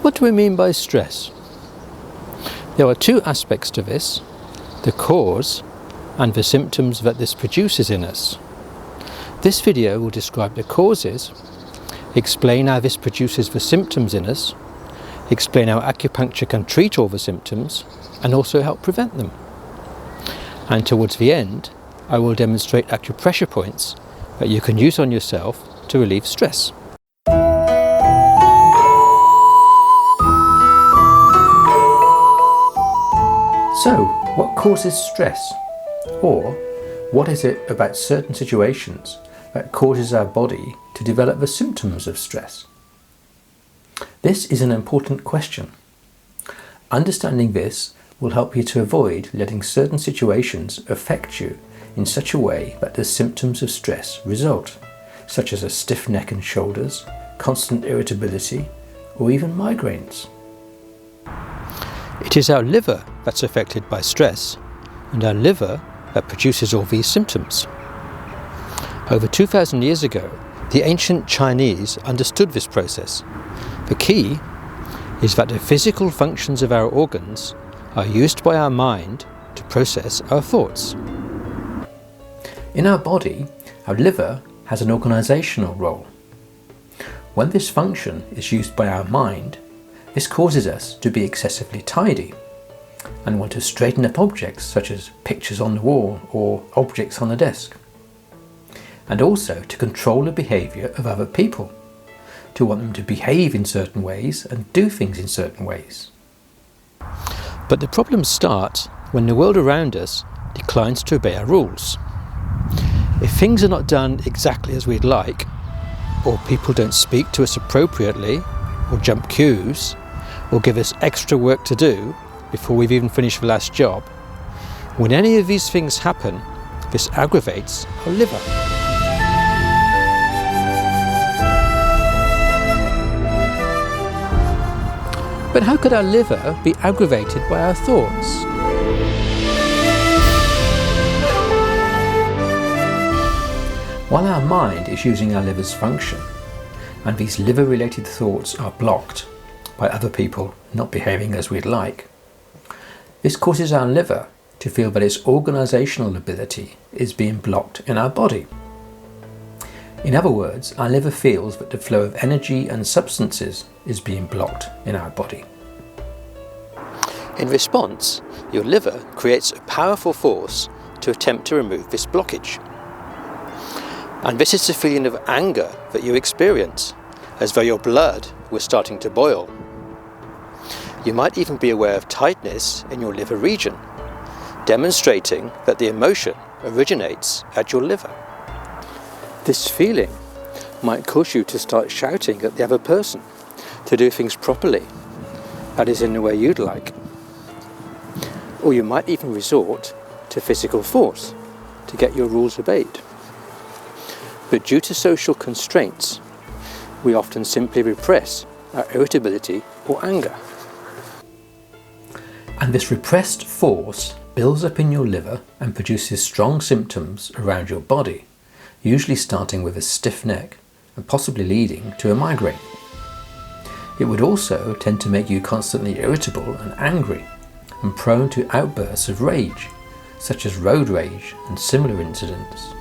What do we mean by stress? There are two aspects to this, the cause and the symptoms that this produces in us. This video will describe the causes, explain how this produces the symptoms in us, explain how acupuncture can treat all the symptoms and also help prevent them. And towards the end, I will demonstrate acupressure points that you can use on yourself to relieve stress. So, what causes stress? Or, what is it about certain situations that causes our body to develop the symptoms of stress? This is an important question. Understanding this will help you to avoid letting certain situations affect you in such a way that the symptoms of stress result, such as a stiff neck and shoulders, constant irritability, or even migraines. It is our liver that's affected by stress, and our liver that produces all these symptoms. Over 2,000 years ago, the ancient Chinese understood this process. The key is that the physical functions of our organs are used by our mind to process our thoughts. In our body, our liver has an organisational role. When this function is used by our mind, this causes us to be excessively tidy and want to straighten up objects such as pictures on the wall or objects on the desk, and also to control the behaviour of other people, to want them to behave in certain ways and do things in certain ways. But the problems start when the world around us declines to obey our rules. If things are not done exactly as we'd like, or people don't speak to us appropriately, or jump queues, or give us extra work to do before we've even finished the last job, when any of these things happen, this aggravates our liver. But how could our liver be aggravated by our thoughts? While our mind is using our liver's function, and these liver-related thoughts are blocked by other people not behaving as we'd like, this causes our liver to feel that its organisational ability is being blocked in our body. In other words, our liver feels that the flow of energy and substances is being blocked in our body. In response, your liver creates a powerful force to attempt to remove this blockage. And this is the feeling of anger that you experience, as though your blood was starting to boil. You might even be aware of tightness in your liver region, demonstrating that the emotion originates at your liver. This feeling might cause you to start shouting at the other person to do things properly, that is, in the way you'd like. Or you might even resort to physical force to get your rules obeyed. But due to social constraints, we often simply repress our irritability or anger. And this repressed force builds up in your liver and produces strong symptoms around your body, usually starting with a stiff neck and possibly leading to a migraine. It would also tend to make you constantly irritable and angry and prone to outbursts of rage, such as road rage and similar incidents.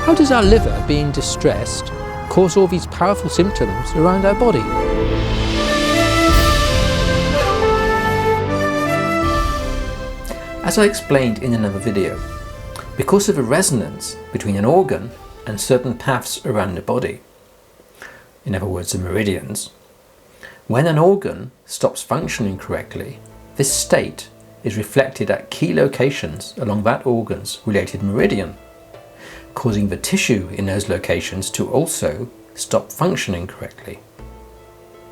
How does our liver, being distressed, cause all these powerful symptoms around our body? As I explained in another video, because of a resonance between an organ and certain paths around the body, in other words the meridians, when an organ stops functioning correctly, this state is reflected at key locations along that organ's related meridian, causing the tissue in those locations to also stop functioning correctly.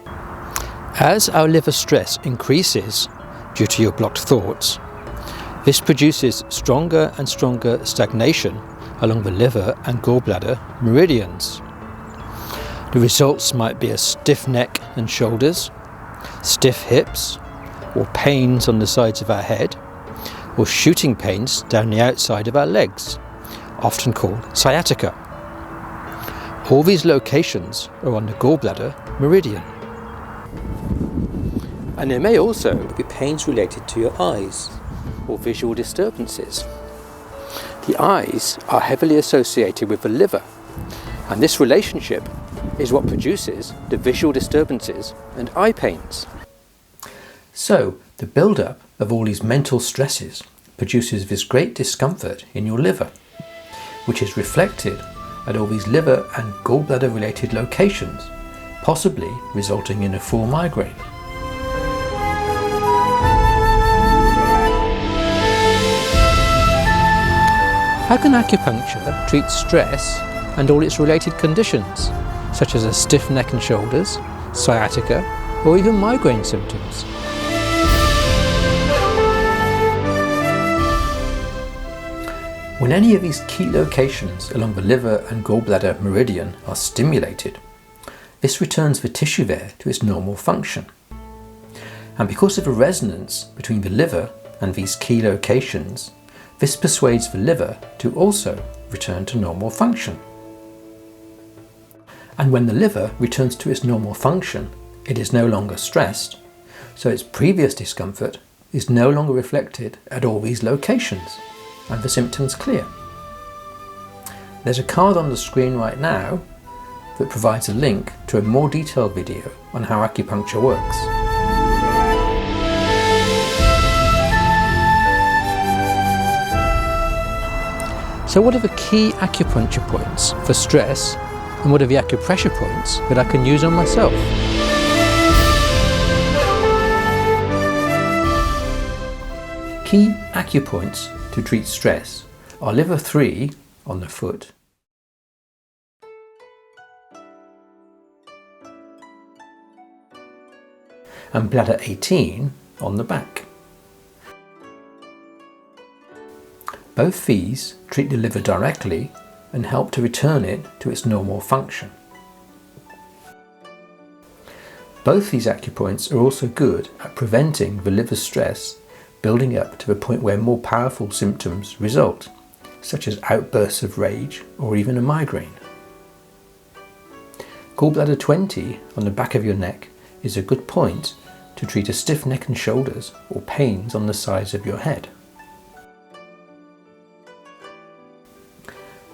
As our liver stress increases due to your blocked thoughts, this produces stronger and stronger stagnation along the liver and gallbladder meridians. The results might be a stiff neck and shoulders, stiff hips, or pains on the sides of our head, or shooting pains down the outside of our legs, often called sciatica. All these locations are on the gallbladder meridian. And there may also be pains related to your eyes or visual disturbances. The eyes are heavily associated with the liver, and this relationship is what produces the visual disturbances and eye pains. So, the build-up of all these mental stresses produces this great discomfort in your liver, which is reflected at all these liver and gallbladder related locations, possibly resulting in a full migraine. How can acupuncture treat stress and all its related conditions, such as a stiff neck and shoulders, sciatica, or even migraine symptoms? When any of these key locations along the liver and gallbladder meridian are stimulated, this returns the tissue there to its normal function. And because of a resonance between the liver and these key locations, this persuades the liver to also return to normal function. And when the liver returns to its normal function, it is no longer stressed, so its previous discomfort is no longer reflected at all these locations, and the symptoms clear. There's a card on the screen right now that provides a link to a more detailed video on how acupuncture works. So what are the key acupuncture points for stress, and what are the acupressure points that I can use on myself? Key acupoints to treat stress are liver 3 on the foot, and bladder 18 on the back. Both these treat the liver directly and help to return it to its normal function. Both these acupoints are also good at preventing the liver stress building up to the point where more powerful symptoms result, such as outbursts of rage or even a migraine. Gallbladder 20 on the back of your neck is a good point to treat a stiff neck and shoulders or pains on the sides of your head.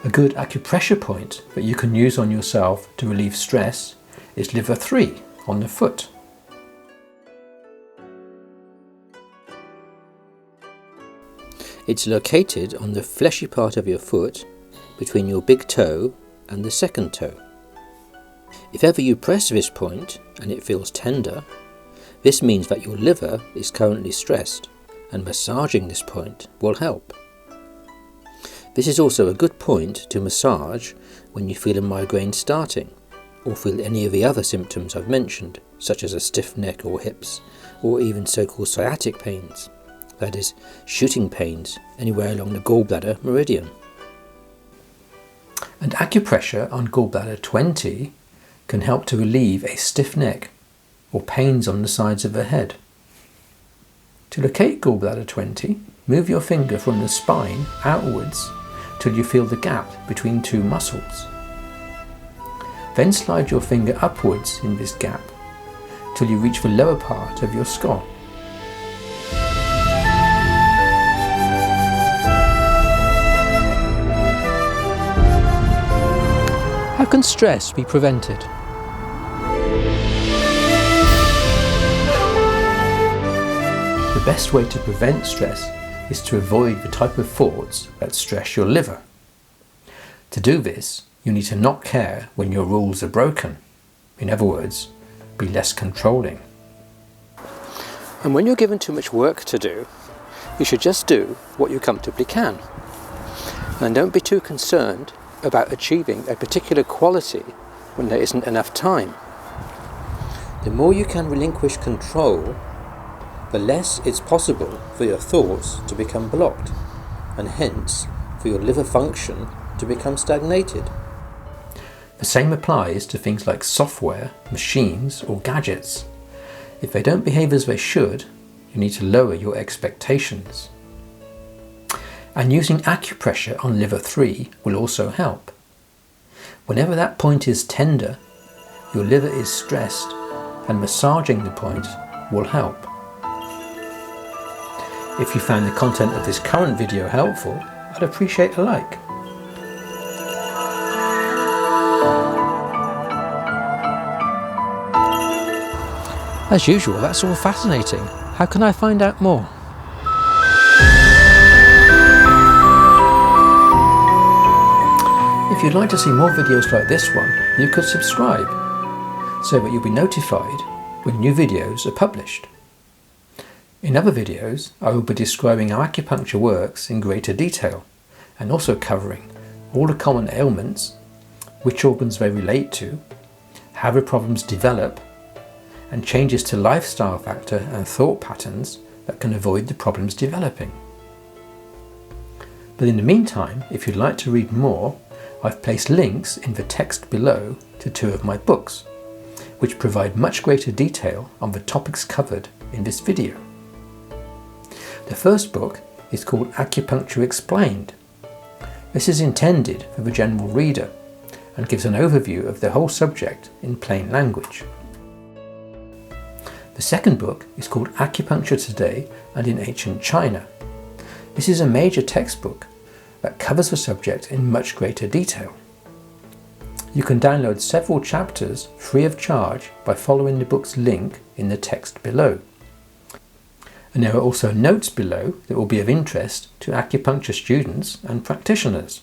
A good acupressure point that you can use on yourself to relieve stress is liver 3 on the foot. It's located on the fleshy part of your foot between your big toe and the second toe. If ever you press this point and it feels tender, this means that your liver is currently stressed, and massaging this point will help. This is also a good point to massage when you feel a migraine starting, or feel any of the other symptoms I've mentioned, such as a stiff neck or hips, or even so-called sciatic pains, that is, shooting pains anywhere along the gallbladder meridian. And acupressure on gallbladder 20 can help to relieve a stiff neck or pains on the sides of the head. To locate gallbladder 20, move your finger from the spine outwards till you feel the gap between two muscles. Then slide your finger upwards in this gap till you reach the lower part of your skull. How can stress be prevented? The best way to prevent stress is to avoid the type of thoughts that stress your liver. To do this, you need to not care when your rules are broken. In other words, be less controlling. And when you're given too much work to do, you should just do what you comfortably can. And don't be too concerned about achieving a particular quality when there isn't enough time. The more you can relinquish control, the less it's possible for your thoughts to become blocked, and hence for your liver function to become stagnated. The same applies to things like software, machines, or gadgets. If they don't behave as they should, you need to lower your expectations. And using acupressure on liver 3 will also help. Whenever that point is tender, your liver is stressed, and massaging the point will help. If you found the content of this current video helpful, I'd appreciate a like. As usual, that's all fascinating. How can I find out more? If you'd like to see more videos like this one, you could subscribe so that you'll be notified when new videos are published. In other videos, I will be describing how acupuncture works in greater detail and also covering all the common ailments, which organs they relate to, how the problems develop, and changes to lifestyle factor and thought patterns that can avoid the problems developing. But in the meantime, if you'd like to read more, I've placed links in the text below to 2 of my books, which provide much greater detail on the topics covered in this video. The first book is called Acupuncture Explained. This is intended for the general reader and gives an overview of the whole subject in plain language. The second book is called Acupuncture Today and in Ancient China. This is a major textbook that covers the subject in much greater detail. You can download several chapters free of charge by following the book's link in the text below. And there are also notes below that will be of interest to acupuncture students and practitioners.